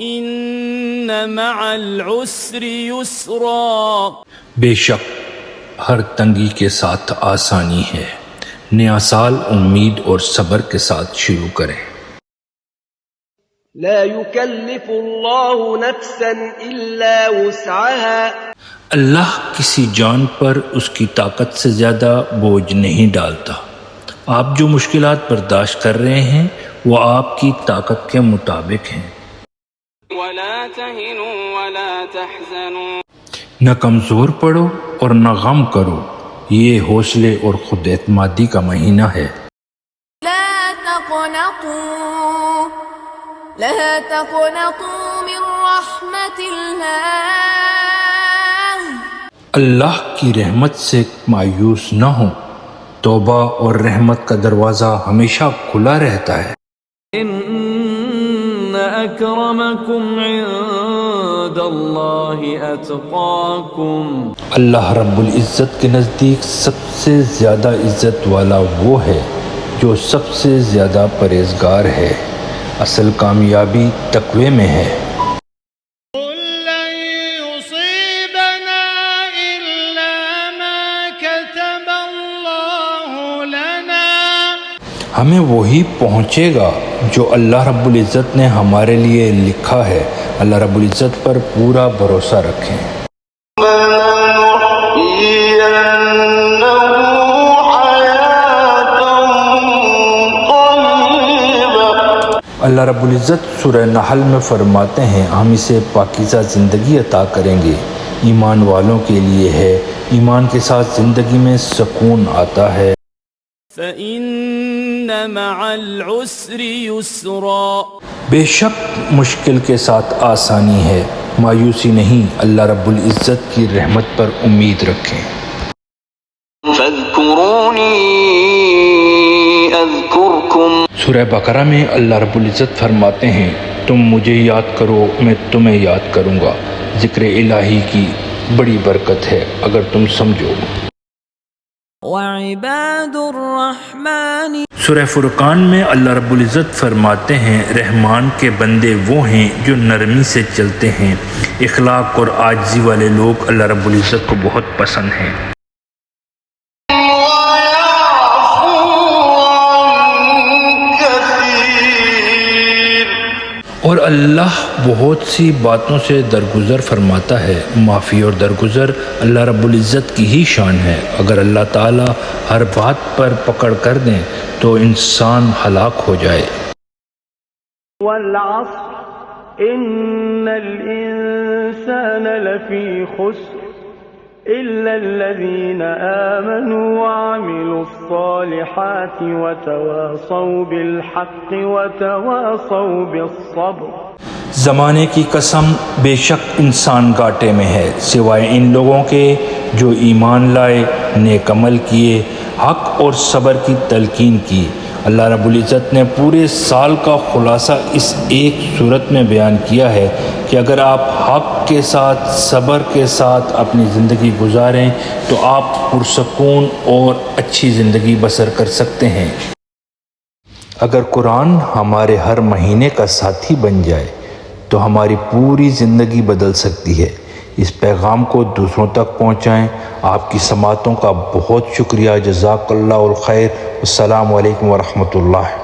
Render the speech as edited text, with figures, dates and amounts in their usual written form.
ان مع العسر یسرا، بے شک ہر تنگی کے ساتھ آسانی ہے۔ نیا سال امید اور صبر کے ساتھ شروع کریں۔ لا يكلف الله نفسا الا وسعها، اللہ کسی جان پر اس کی طاقت سے زیادہ بوجھ نہیں ڈالتا۔ آپ جو مشکلات برداشت کر رہے ہیں وہ آپ کی طاقت کے مطابق ہیں۔ ولا تهنوا ولا تحزنوا، نہ کمزور پڑو اور نہ غم کرو، یہ حوصلے اور خود اعتمادی کا مہینہ ہے۔ لا تقنطوا من رحمت اللہ، اللہ کی رحمت سے مایوس نہ ہو، توبہ اور رحمت کا دروازہ ہمیشہ کھلا رہتا ہے۔ ان اکرمکم عند اللہ اتقاکم، اللہ رب العزت کے نزدیک سب سے زیادہ عزت والا وہ ہے جو سب سے زیادہ پرہیزگار ہے۔ اصل کامیابی تقوی میں ہے۔ قل لن يصيبنا الا ما كتب اللہ لنا، ہمیں وہی پہنچے گا جو اللہ رب العزت نے ہمارے لیے لکھا ہے۔ اللہ رب العزت پر پورا بھروسہ رکھیں۔ اللہ رب العزت سورہ نحل میں فرماتے ہیں ہم اسے پاکیزہ زندگی عطا کریں گے، ایمان والوں کے لیے ہے، ایمان کے ساتھ زندگی میں سکون آتا ہے۔ فإن مع العسر یسرا، بے شک مشکل کے ساتھ آسانی ہے، مایوسی نہیں، اللہ رب العزت کی رحمت پر امید رکھیں۔ فاذکرونی اذکرکم، سورہ بقرہ میں اللہ رب العزت فرماتے ہیں تم مجھے یاد کرو میں تمہیں یاد کروں گا۔ ذکر الہی کی بڑی برکت ہے اگر تم سمجھو۔ وعباد الرحمن، سورہ فرقان میں اللہ رب العزت فرماتے ہیں رحمان کے بندے وہ ہیں جو نرمی سے چلتے ہیں۔ اخلاق اور عاجزی والے لوگ اللہ رب العزت کو بہت پسند ہیں۔ اور اللہ بہت سی باتوں سے درگزر فرماتا ہے۔ معافی اور درگزر اللہ رب العزت کی ہی شان ہے۔ اگر اللہ تعالی ہر بات پر پکڑ کر دیں تو انسان ہلاک ہو جائے۔ والعصر ان الانسان لفی خسر الا الذین آمنوا وعملوا الصالحات وتواصوا بالحق وتواصوا بالصبر، زمانے کی قسم بے شک انسان گھاٹے میں ہے سوائے ان لوگوں کے جو ایمان لائے، نیک عمل کیے، حق اور صبر کی تلقین کی۔ اللہ رب العزت نے پورے سال کا خلاصہ اس ایک صورت میں بیان کیا ہے کہ اگر آپ حق کے ساتھ، صبر کے ساتھ اپنی زندگی گزاریں تو آپ پرسکون اور اچھی زندگی بسر کر سکتے ہیں۔ اگر قرآن ہمارے ہر مہینے کا ساتھی بن جائے تو ہماری پوری زندگی بدل سکتی ہے۔ اس پیغام کو دوسروں تک پہنچائیں۔ آپ کی سماعتوں کا بہت شکریہ۔ جزاک اللہ الخیر۔ السلام علیکم ورحمۃ اللہ۔